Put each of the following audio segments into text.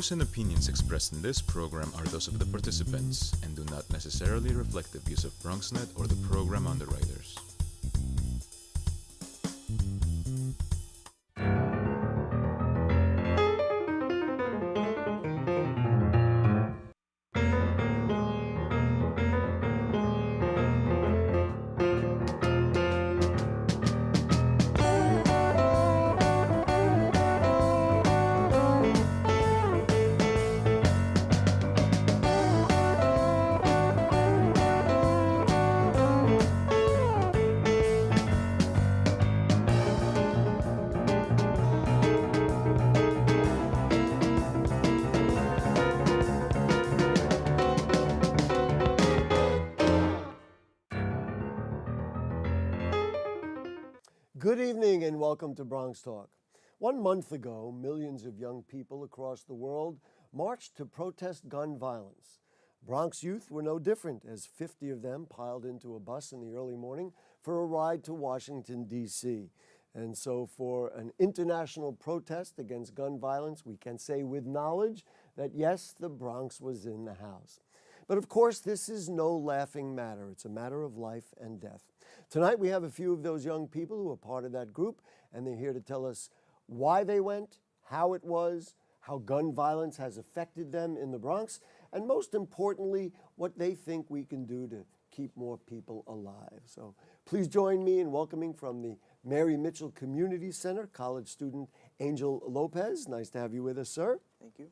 views and opinions expressed in this program are those of the participants and do not necessarily reflect the views of BronxNet or the program underwriters. Good evening and welcome to BronxTalk. 1 month ago, millions of young people across the world marched to protest gun violence. Bronx youth were no different, as 50 of them piled into a bus in the early morning for a ride to Washington, D.C. And so for an international protest against gun violence, we can say with knowledge that yes, the Bronx was in the house. But of course, this is no laughing matter. It's a matter of life and death. Tonight, we have a few of those young people who are part of that group, and they're here to tell us why they went, how it was, how gun violence has affected them in the Bronx, and most importantly, what they think we can do to keep more people alive. So please join me in welcoming from the Mary Mitchell Community Center, college student Angel Lopez. Nice to have you with us, sir. Thank you.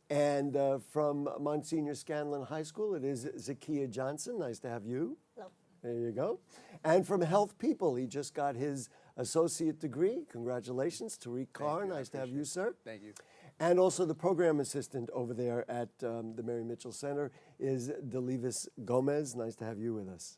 And from Monsignor Scanlon High School, it is Zakiya Johnson. Nice to have you. Hello. There you go. And from Health People, he just got his associate degree. Congratulations, Tariq Carr. Nice to have you, sir. Thank you. And also the program assistant over there at the Mary Mitchell Center is Delivis Gomez. Nice to have you with us.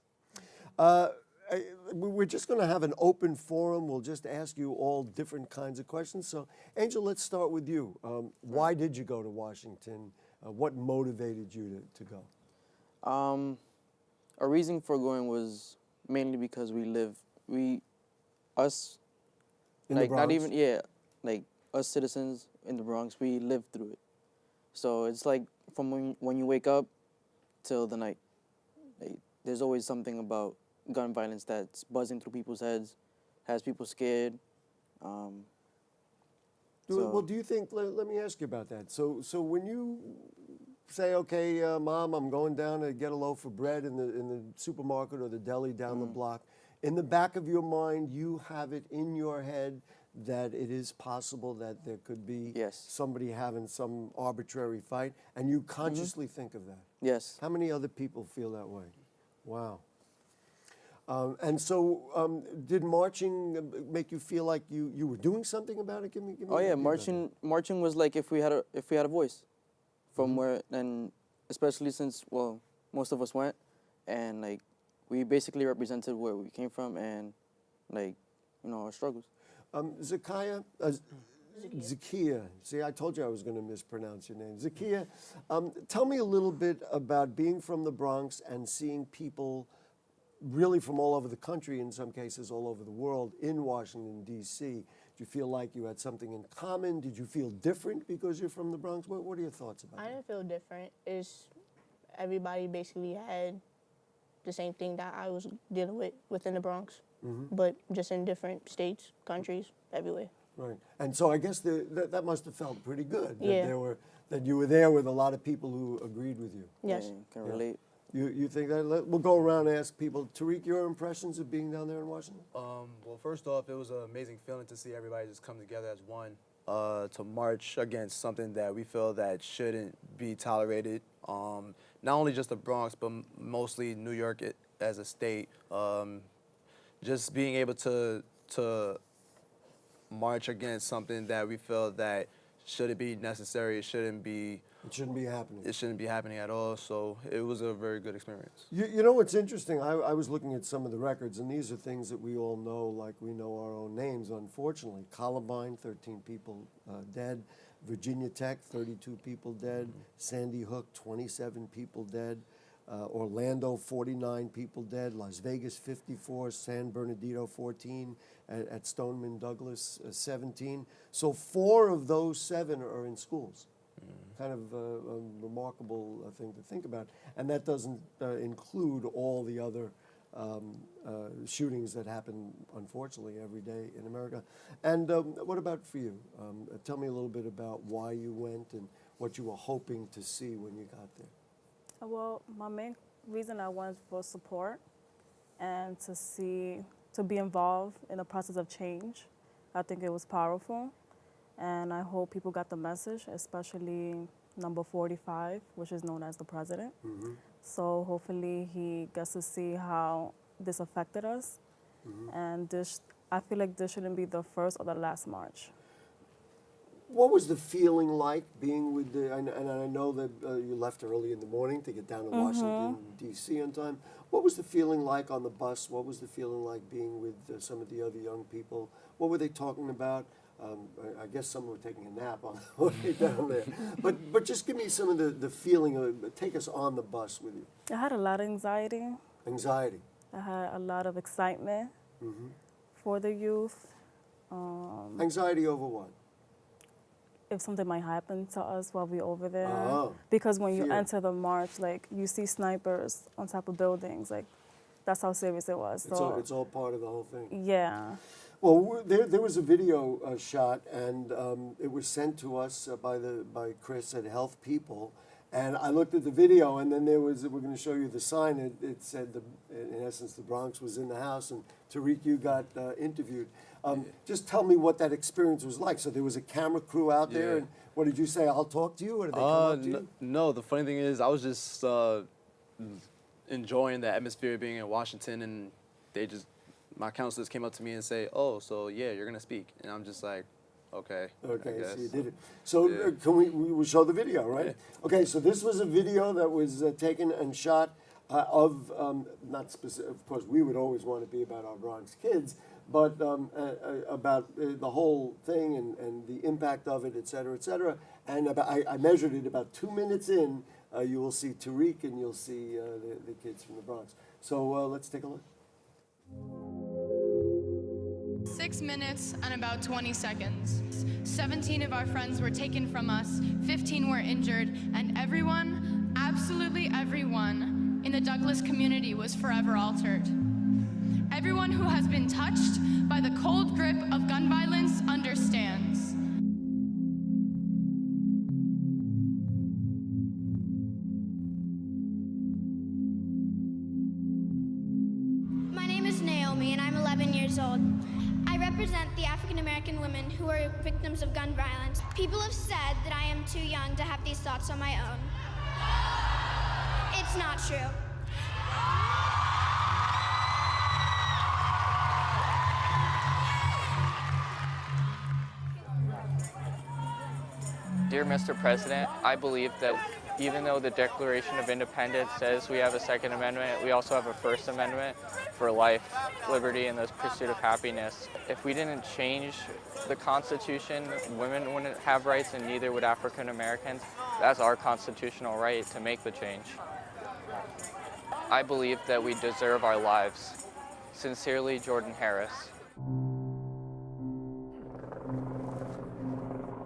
We're just going to have an open forum. We'll just ask you all different kinds of questions. So, Angel, let's start with you. Why did you go to Washington? What motivated you to go? A reason for going was mainly because us, In like the not Bronx? even, like us citizens in the Bronx, we live through it. So it's like from when you wake up till the night, like, there's always something about gun violence that's buzzing through people's heads, has people scared. Well, do you think, let me ask you about that. So when you say, okay, Mom, I'm going down to get a loaf of bread in the supermarket or the deli down the block, in the back of your mind, you have it in your head that it is possible that there could be somebody having some arbitrary fight, and you consciously think of that? Yes. How many other people feel that way? Wow. And so, did marching make you feel like you were doing something about it? Give me Oh yeah, an idea about marching was like if we had a voice, from where, and especially since most of us went, and like we basically represented where we came from and like our struggles. Zakiya, see, I told you I was going to mispronounce your name. Zakiya, tell me a little bit about being from the Bronx and seeing people really from all over the country, in some cases all over the world, in Washington, D.C. Did you feel like you had something in common? Did you feel different because you're from the Bronx? What are your thoughts about I that? didn't feel different. It's everybody basically had the same thing that I was dealing with within the Bronx, but just in different states, countries, everywhere. Right. And so I guess that must have felt pretty good, Yeah. that you were there with a lot of people who agreed with you. Yes. Yeah, can relate. You think that? We'll go around and ask people. Tariq, your impressions of being down there in Washington? Well, first off, it was an amazing feeling to see everybody just come together as one to march against something that we feel that shouldn't be tolerated. Not only just the Bronx, but mostly New York as a state. Just being able to march against something that we feel that shouldn't be necessary, it shouldn't be happening. It shouldn't be happening at all, so it was a very good experience. You know what's interesting? I was looking at some of the records, and these are things that we all know, like we know our own names, unfortunately. Columbine, 13 people dead. Virginia Tech, 32 people dead. Sandy Hook, 27 people dead. Orlando, 49 people dead. Las Vegas, 54. San Bernardino, 14. At Stoneman Douglas, 17. So 4 of those 7 are in schools. Kind of a remarkable thing to think about. And that doesn't include all the other shootings that happen, unfortunately, every day in America. And what about for you? Tell me a little bit about why you went and what you were hoping to see when you got there. Well, my main reason I went was support and to be involved in the process of change. I think it was powerful, and I hope people got the message, especially number 45, which is known as the president. Mm-hmm. So hopefully he gets to see how this affected us, and I feel like this shouldn't be the first or the last march. What was the feeling like being with and I know that you left early in the morning to get down to Washington, D.C. on time. What was the feeling like on the bus? What was the feeling like being with some of the other young people? What were they talking about? I guess some were taking a nap on the way down there. But just give me some of the feeling of, take us on the bus with you. I had a lot of anxiety. Anxiety. I had a lot of excitement for the youth. Anxiety over what? If something might happen to us while we're over there. Oh, because when you fear. enter the march, like, you see snipers on top of buildings. Like, that's how serious it was. It's all part of the whole thing. Yeah. Well, there was a video shot, and it was sent to us by Chris at Health People. And I looked at the video, and then we're going to show you the sign. It said, in essence, the Bronx was in the house, and Tariq, you got interviewed. Just tell me what that experience was like. So there was a camera crew out there, and what did you say? I'll talk to you, or did they come up to you? No, the funny thing is, I was just enjoying the atmosphere being in Washington, and my counselors came up to me and say, "Oh, so yeah, you're gonna speak," and I'm just like, "Okay." Okay, I guess. so you did it. So can we will show the video, right? Yeah. Okay, so this was a video that was taken and shot of, not specific, of course, we would always want to be about our Bronx kids, but about the whole thing and the impact of it, et cetera, et cetera. And I measured it about 2 minutes in, you will see Tariq and you'll see the kids from the Bronx. So let's take a look. 6 minutes and about 20 seconds. 17 of our friends were taken from us, 15 were injured, and everyone, absolutely everyone, in the Douglas community was forever altered. Everyone who has been touched by the cold grip of gun violence understands. My name is Naomi, and I'm 11 years old. I represent the African American women who are victims of gun violence. People have said that I am too young to have these thoughts on my own. It's not true. Dear Mr. President, I believe that even though the Declaration of Independence says we have a Second Amendment, we also have a First Amendment for life, liberty, and the pursuit of happiness. If we didn't change the Constitution, women wouldn't have rights, and neither would African Americans. That's our constitutional right to make the change. I believe that we deserve our lives. Sincerely, Jordan Harris.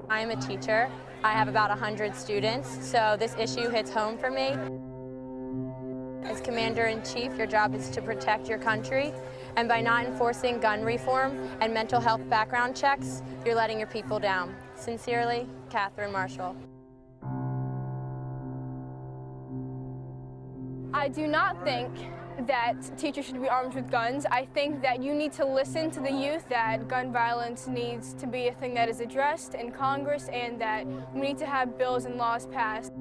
I am a teacher. I have about 100 students, so this issue hits home for me. As Commander-in-Chief, your job is to protect your country, and by not enforcing gun reform and mental health background checks, you're letting your people down. Sincerely, Catherine Marshall. I do not think that teachers should be armed with guns. I think that you need to listen to the youth, that gun violence needs to be a thing that is addressed in Congress, and that we need to have bills and laws passed.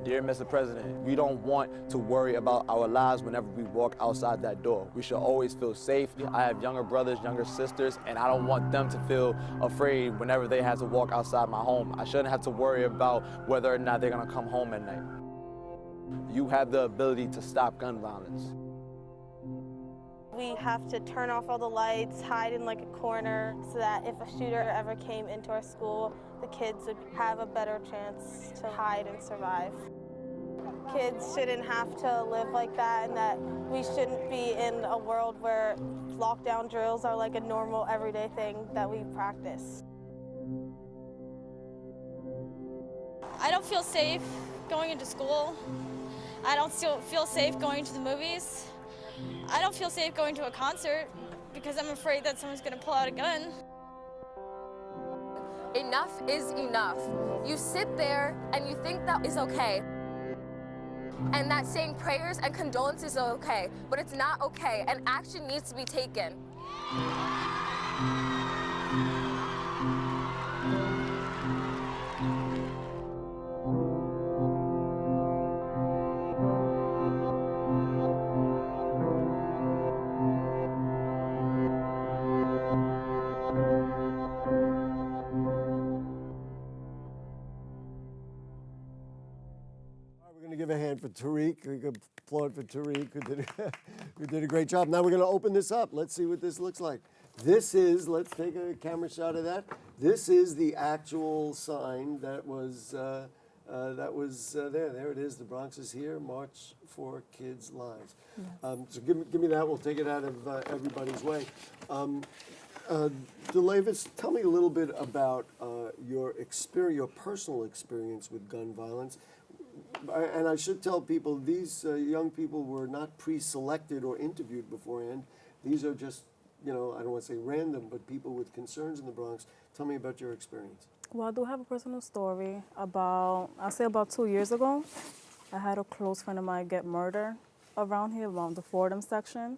Dear Mr. President, we don't want to worry about our lives whenever we walk outside that door. We should always feel safe. I have younger brothers, younger sisters, and I don't want them to feel afraid whenever they have to walk outside my home. I shouldn't have to worry about whether or not they're gonna come home at night. You have the ability to stop gun violence. We have to turn off all the lights, hide in like a corner, so that if a shooter ever came into our school, the kids would have a better chance to hide and survive. Kids shouldn't have to live like that, and that we shouldn't be in a world where lockdown drills are like a normal everyday thing that we practice. I don't feel safe going into school. I don't still feel safe going to the movies. I don't feel safe going to a concert because I'm afraid that someone's gonna pull out a gun. Enough is enough. You sit there and you think that is okay. And that saying prayers and condolences is okay, but it's not okay, and action needs to be taken. We're going to give a hand for Tariq. We could applaud for Tariq, who did a great job. Now we're going to open this up. Let's see what this looks like. This is, let's take a camera shot of that. This is the actual sign that was there. There it is. The Bronx is here. March for Kids' Lives. Yes. So give me that. We'll take it out of everybody's way. DeLavis, tell me a little bit about your personal experience with gun violence. And I should tell people, these young people were not pre-selected or interviewed beforehand. These are just, I don't want to say random, but people with concerns in the Bronx. Tell me about your experience. Well, I do have a personal story. I'll say about 2 years ago, I had a close friend of mine get murdered around here, around the Fordham section.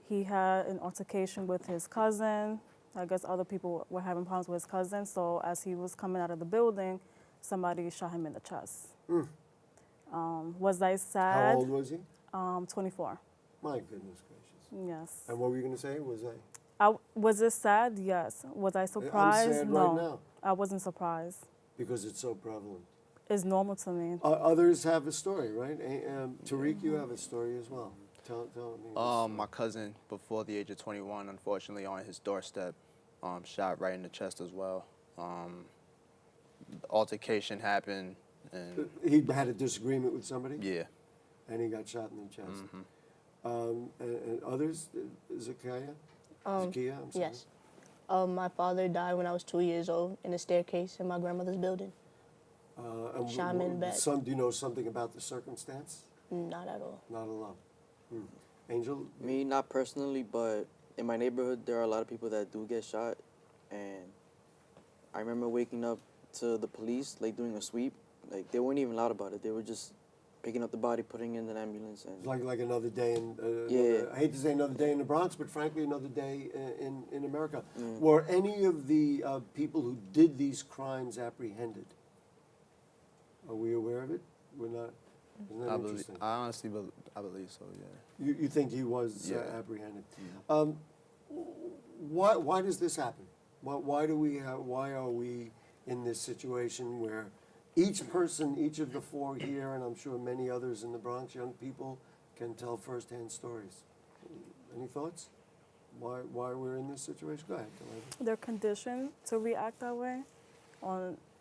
He had an altercation with his cousin. I guess other people were having problems with his cousin. So as he was coming out of the building, somebody shot him in the chest. Was I sad? How old was he? 24. My goodness gracious. Yes. And what were you going to say? Was it sad? Yes. Was I surprised? I'm sad no. right now. I wasn't surprised. Because it's so prevalent. It's normal to me. Others have a story, right? Tariq, you have a story as well. Tell me. My cousin, before the age of 21, unfortunately, on his doorstep, shot right in the chest as well. The altercation happened. And he had a disagreement with somebody? Yeah. And he got shot in the chest. And others, Zakia? Zakia, I'm sorry. Yes. My father died when I was 2 years old in a staircase in my grandmother's building. Shot him in the back. Do you know something about the circumstance? Not at all. Not at all. Angel? Me, not personally, but in my neighborhood, there are a lot of people that do get shot. And I remember waking up to the police, doing a sweep. They weren't even loud about it. They were just picking up the body, putting it in an ambulance. And like another day in, I hate to say another day in the Bronx, but frankly, another day in America. Were any of the people who did these crimes apprehended? Are we aware of it? We're not. Isn't that interesting? I honestly believe so, yeah. You think he was apprehended? Why does this happen? Why are we in this situation where each of the four here, and I'm sure many others in the Bronx, young people, can tell firsthand stories? Any thoughts? Why we're in this situation? Go ahead. They're conditioned to react that way.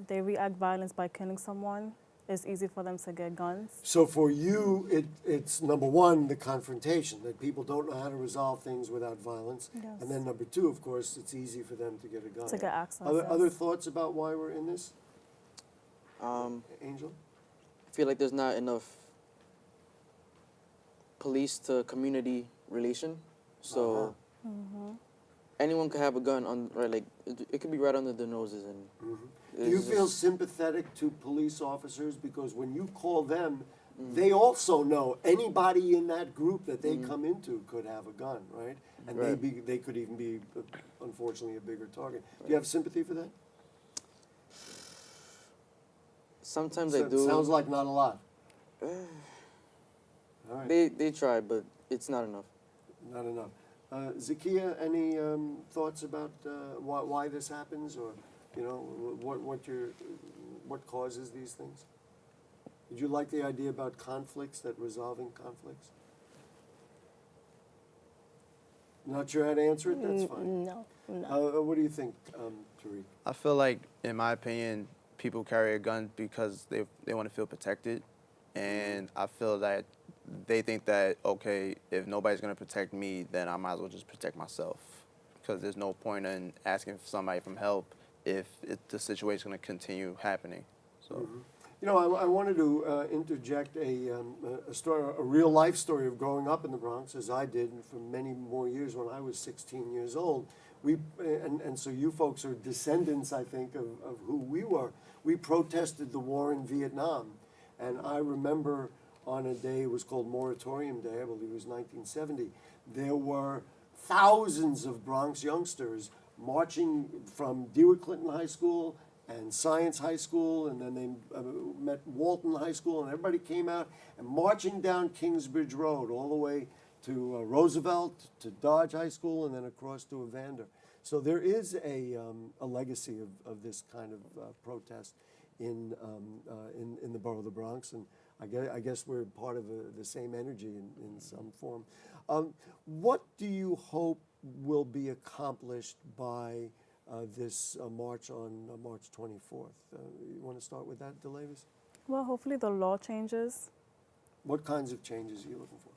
They react violence by killing someone. It's easy for them to get guns. So for you, it's number one, the confrontation, that people don't know how to resolve things without violence. Yes. And then number two, of course, it's easy for them to get a gun. To get access. Other thoughts about why we're in this? Angel? I feel like there's not enough police to community relation. So anyone could have a gun it could be right under their noses. And Do you feel sympathetic to police officers because when you call them, they also know anybody in that group that they come into could have a gun, right? And they could even be, unfortunately, a bigger target. Do you have sympathy for that? Sometimes I do. Sounds like not a lot. All right. They try, but it's not enough. Not enough. Zakia, any thoughts about why this happens, or what causes these things? Did you like the idea about conflicts, that resolving conflicts? Not sure how to answer it? That's fine. No. What do you think, Tariq? I feel like, in my opinion, people carry a gun because they want to feel protected. And I feel that they think that, okay, if nobody's going to protect me, then I might as well just protect myself. Because there's no point in asking somebody for help if the situation's going to continue happening. So. You know, I wanted to interject a story, a real life story of growing up in the Bronx, as I did for many more years when I was 16 years old. And so you folks are descendants, I think, of who we were. We protested the war in Vietnam. And I remember on a day, it was called Moratorium Day, I believe it was 1970, there were thousands of Bronx youngsters marching from DeWitt Clinton High School and Science High School, and then they met Walton High School, and everybody came out and marching down Kingsbridge Road all the way to Roosevelt, to Dodge High School, and then across to Evander. So there is a legacy of this kind of protest in the borough of the Bronx, and I guess we're part of the same energy in some form. What do you hope will be accomplished by this march on March 24th? You want to start with that, DeLavis? Well, hopefully the law changes. What kinds of changes are you looking for?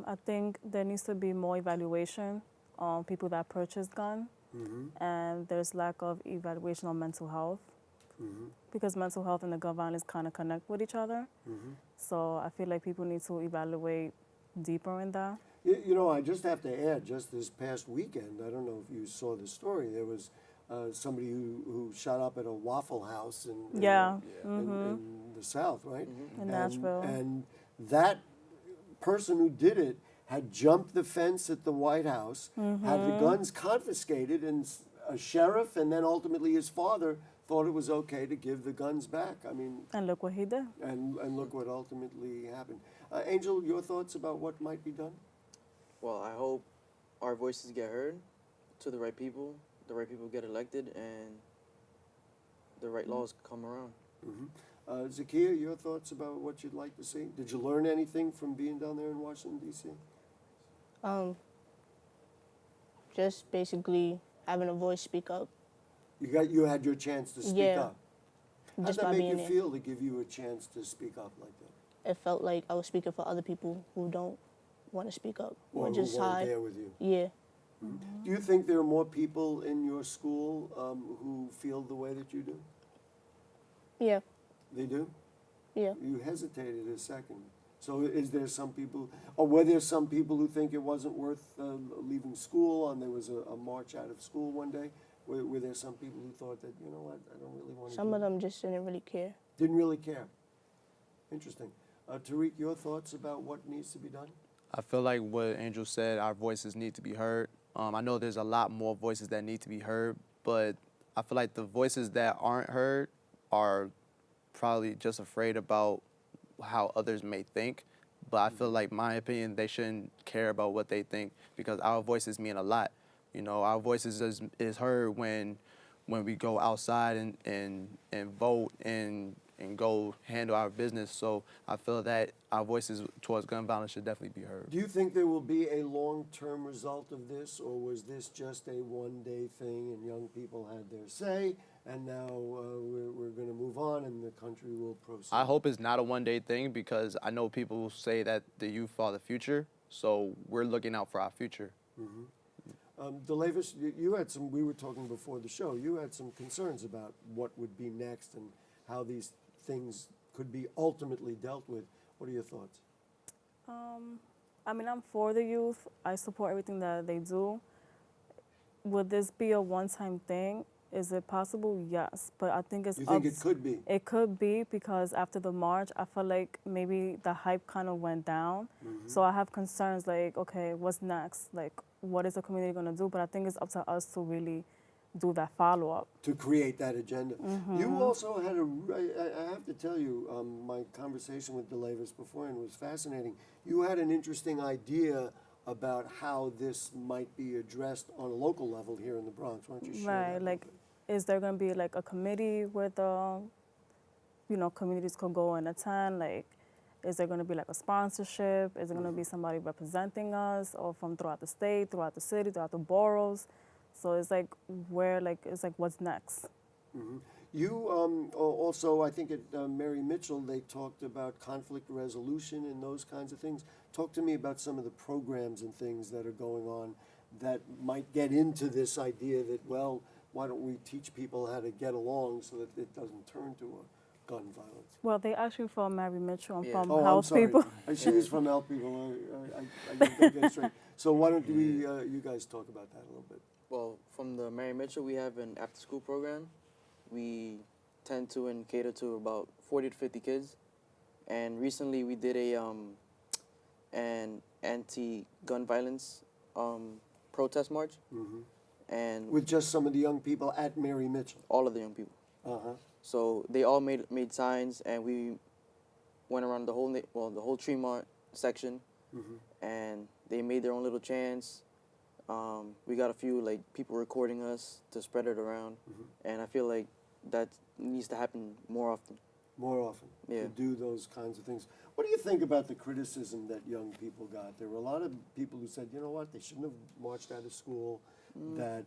I think there needs to be more evaluation on people that purchase guns, and there's lack of evaluation on mental health, because mental health and the gun violence kind of connect with each other. So I feel like people need to evaluate deeper in that. You know, I just have to add, just this past weekend, I don't know if you saw the story, there was somebody who shot up at a Waffle House in the South, right? In Nashville. And that person who did it had jumped the fence at the White House, had the guns confiscated, and a sheriff and then ultimately his father thought it was okay to give the guns back. I mean, and look what he did. And look what ultimately happened. Angel, your thoughts about what might be done? Well, I hope our voices get heard to the right people get elected, and the right laws come around. Zakiya, your thoughts about what you'd like to see? Did you learn anything from being down there in Washington, D.C.? Just basically having a voice speak up. You had your chance to speak up. How did that make you there. feel to give you a chance to speak up like that? It felt like I was speaking for other people who don't want to speak up Or just who weren't hide. there with you? Yeah. Do you think there are more people in your school who feel the way that you do? Yeah. They do? Yeah. You hesitated a second. So is there some people, or were there some people who think it wasn't worth leaving school, and there was a march out of school one day? Were there some people who thought that, you know what, I don't really want to Some of them just didn't really care. Didn't really care. Interesting. Tariq, your thoughts about what needs to be done? I feel like what Angel said, our voices need to be heard. I know there's a lot more voices that need to be heard, but I feel like the voices that aren't heard are probably just afraid about how others may think. But I feel like, my opinion, they shouldn't care about what they think, because our voices mean a lot. You know, our voices is heard when we go outside and vote and go handle our business. So I feel that our voices towards gun violence should definitely be heard. Do you think there will be a long-term result of this, or was this just a one-day thing and young people had their say, and now we're going to move on and the country will proceed? I hope it's not a one-day thing, because I know people say that the youth are the future, so we're looking out for our future. DeLavis, you had some, we were talking before the show, you had some concerns about what would be next and how these things could be ultimately dealt with. What are your thoughts? I mean, I'm for the youth. I support everything that they do. Would this be a one-time thing? Is it possible? Yes, but I think it's. You think it could be? It could be, because after the march, I felt like maybe the hype kind of went down. So I have concerns like, okay, what's next? Like, what is the community going to do? But I think it's up to us to really do that follow-up. To create that agenda. You also had I have to tell you, my conversation with DeLavis beforehand was fascinating. You had an interesting idea about how this might be addressed on a local level here in the Bronx. Why don't you share Right, that? like, is there going to be like a committee where the, communities could go and attend? Like, is there going to be like a sponsorship? Is there going to be somebody representing us, or from throughout the state, throughout the city, throughout the boroughs? So it's like what's next? You also, I think at Mary Mitchell, they talked about conflict resolution and those kinds of things. Talk to me about some of the programs and things that are going on that might get into this idea that, well, why don't we teach people how to get along so that it doesn't turn to gun violence? Well, they actually from Mary Mitchell. I'm Yeah. from Oh, I'm Health sorry. People. She was from Health People. I didn't get it straight. So why don't you guys talk about that a little bit? Well, from the Mary Mitchell, we have an after-school program. We tend to and cater to about 40 to 50 kids. And recently we did an anti-gun violence protest march. And With just some of the young people at Mary Mitchell. all of the young people. Uh-huh. So they all made signs, and we went around the whole Tremont section, and they made their own little chants. We got a few people recording us to spread it around, and I feel like that needs to happen more often. More often, Yeah. to do those kinds of things. What do you think about the criticism that young people got? There were a lot of people who said, you know what, they shouldn't have marched out of school, that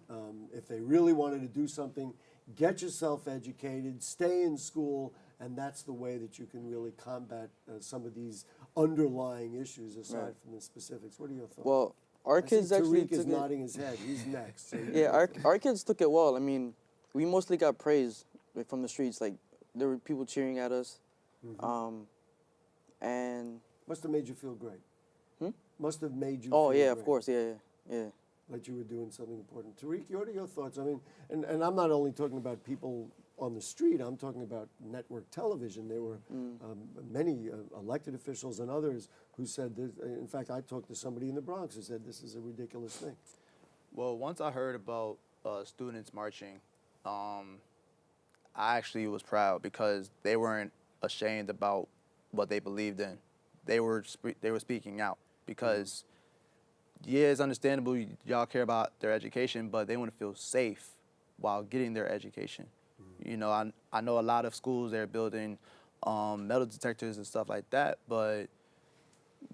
if they really wanted to do something, get yourself educated, stay in school, and that's the way that you can really combat some of these underlying issues aside Right. from the specifics. What are your thoughts? Well, our I kids see actually Tariq is took it. nodding his head. He's next. So Yeah, our kids took it well. I mean, we mostly got praise from the streets. Like, there were people cheering at us. And must have made you feel great. Must have made you oh feel yeah, great. of course, yeah. That you were doing something important. Tariq, what are your thoughts? I mean, and I'm not only talking about people on the street, I'm talking about network television. There were many elected officials and others who said this. In fact, I talked to somebody in the Bronx who said this is a ridiculous thing. Well, once I heard about students marching, I actually was proud because they weren't ashamed about what they believed in. They were speaking out because, yeah, it's understandable y'all care about their education, but they want to feel safe while getting their education. You know, I know a lot of schools, they're building metal detectors and stuff like that, but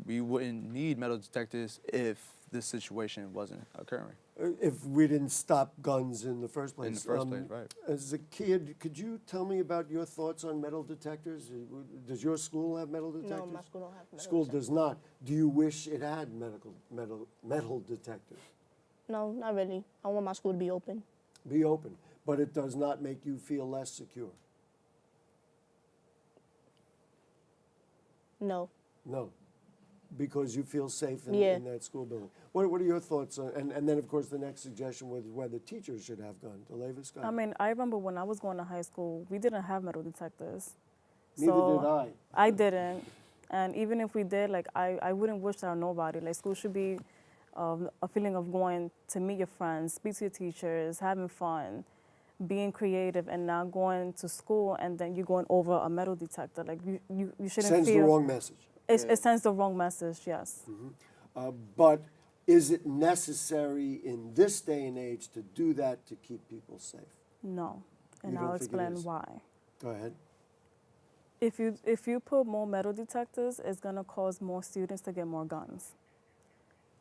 we wouldn't need metal detectors if this situation wasn't occurring. If we didn't stop guns in the first place. In the first place, right. As a kid, could you tell me about your thoughts on metal detectors? Does your school have metal detectors? No, my school don't have metal School detectors. does not. Do you wish it had metal detectors? No, not really. I want my school to be open. Be open, but it does not make you feel less secure. No. No, because you feel safe in, Yeah. in that school building. What are your thoughts on, and then of course the next suggestion was whether teachers should have guns. Delavis, go I ahead. mean, I remember when I was going to high school, we didn't have metal detectors. Neither So did I. I didn't. And even if we did, like, I wouldn't wish that on nobody. Like, school should be a feeling of going to meet your friends, speak to your teachers, having fun, being creative, and not going to school and then you're going over a metal detector. Like, you shouldn't Sends feel... the wrong message. It sends the wrong message, yes. But is it necessary in this day and age to do that to keep people safe? No. And You I'll don't think it explain is? why. Go ahead. If you put more metal detectors, it's going to cause more students to get more guns.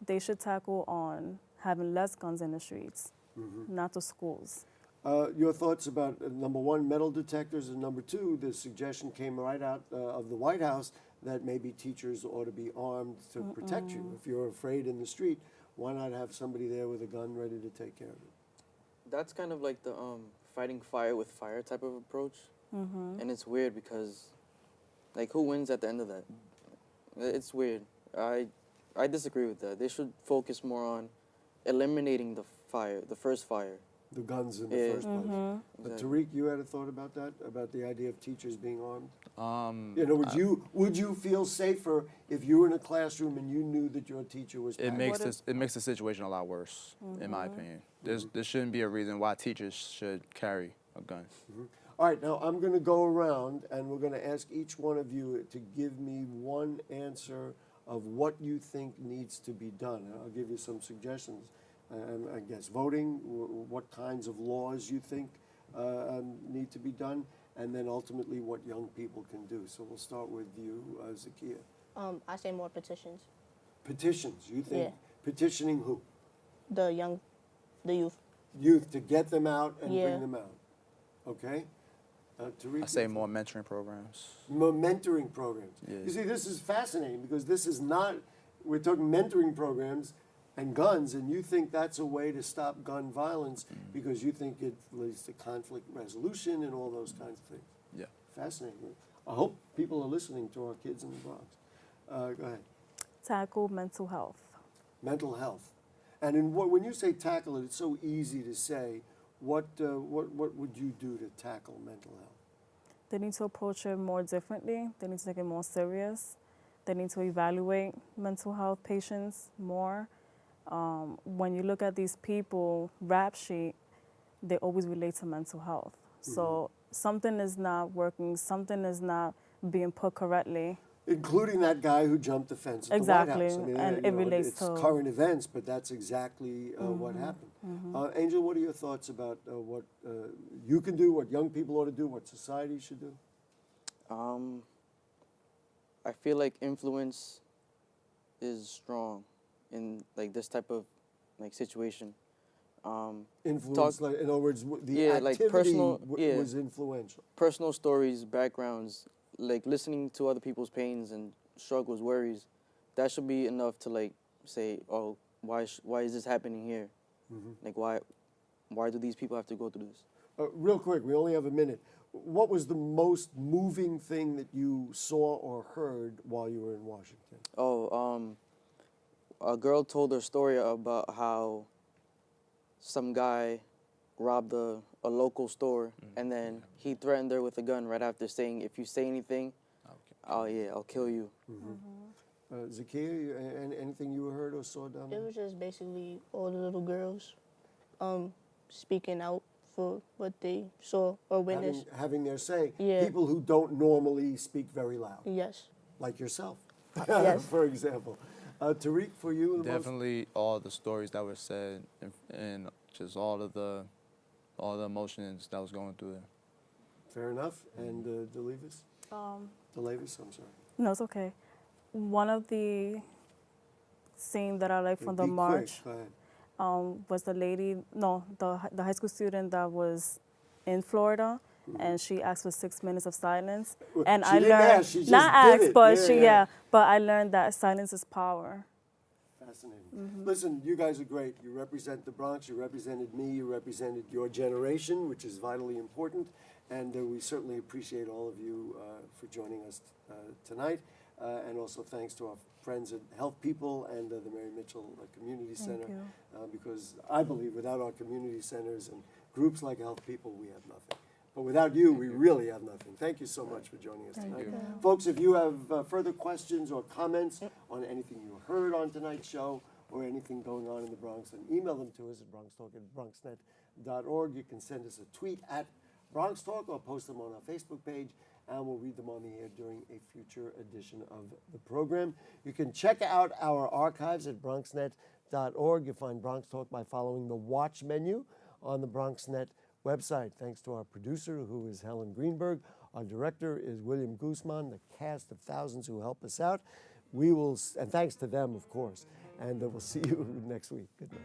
They should tackle on having less guns in the streets, not the schools. Your thoughts about, number one, metal detectors, and number two, the suggestion came right out of the White House that maybe teachers ought to be armed to protect you. If you're afraid in the street, why not have somebody there with a gun ready to take care of it? That's kind of like the fighting fire with fire type of approach. And it's weird because, like, who wins at the end of that? It's weird. I disagree with that. They should focus more on eliminating the fire, the first fire. The guns in the first place. But Exactly. Tariq, you had a thought about that? About the idea of teachers being armed? You know, would you feel safer if you were in a classroom and you knew that your teacher was it packed? makes the situation a lot worse, in my opinion. There shouldn't be a reason why teachers should carry a gun. All right, now I'm going to go around and we're going to ask each one of you to give me one answer of what you think needs to be done. I'll give you some suggestions. I guess voting, what kinds of laws you think need to be done, and then ultimately what young people can do. So we'll start with you, Zakia. I say more petitions. Petitions, you think? Yeah. Petitioning who? The youth. Youth, to get them out and Yeah. bring them out. Okay? Tariq? I say more mentoring programs. Mentoring programs. Yeah. You see, this is fascinating because this is not, we're talking mentoring programs and guns, and you think that's a way to stop gun violence because you think it leads to conflict resolution and all those kinds of things. Yeah. Fascinating. I hope people are listening to our kids in the Bronx. Go ahead. Tackle mental health. Mental health. And when you say tackle it, it's so easy to say. What would you do to tackle mental health? They need to approach it more differently. They need to take it more serious. They need to evaluate mental health patients more. When you look at these people, rap sheet, they always relate to mental health. So something is not working, something is not being put correctly. Including that guy who jumped the fence at Exactly, the White House. I mean, and it relates it's to current events, but that's exactly what happened. Angel, what are your thoughts about what you can do, what young people ought to do, what society should do? I feel like influence is strong in like this type of like situation. Influence, like, in other words, the activity like personal, was influential. Personal stories, backgrounds, like listening to other people's pains and struggles, worries, that should be enough to like say, oh, why is this happening here? Like why do these people have to go through this? Real quick, we only have a minute. What was the most moving thing that you saw or heard while you were in Washington? A girl told her story about how some guy robbed a local store, and then he threatened her with a gun right after, saying, if you say anything, I'll kill you. Zakia, anything you heard or saw down there? It was just basically all the little girls speaking out for what they saw or witnessed. Having their say. Yeah. People who don't normally speak very loud. Yes. Like yourself, Yes. for example. Tariq, for you? Definitely all the stories that were said and just all the emotions that was going through there. Fair enough. And DeLavis? DeLavis, I'm sorry. No, it's okay. One of the scenes that I like from the march was the high school student that was in Florida, and she asked for 6 minutes of silence. And I learned, but I learned that silence is power. Fascinating. Listen, you guys are great. You represent the Bronx, you represented me, you represented your generation, which is vitally important, and we certainly appreciate all of you for joining us tonight. And also thanks to our friends at Health People and the Mary Mitchell Community Center, because I believe without our community centers and groups like Health People, we have nothing. But without you, we really have nothing. Thank you so much for joining us tonight. Folks, if you have further questions or comments on anything you heard on tonight's show or anything going on in the Bronx, then email them to us at BronxTalk@BronxNet.org. You can send us a tweet at BronxTalk or post them on our Facebook page, and we'll read them on the air during a future edition of the program. You can check out our archives at BronxNet.org. You'll find Bronx Talk by following the Watch menu on the BronxNet website. Thanks to our producer, who is Helen Greenberg. Our director is William Guzman, the cast of thousands who help us out. And thanks to them, of course. And we'll see you next week. Good night.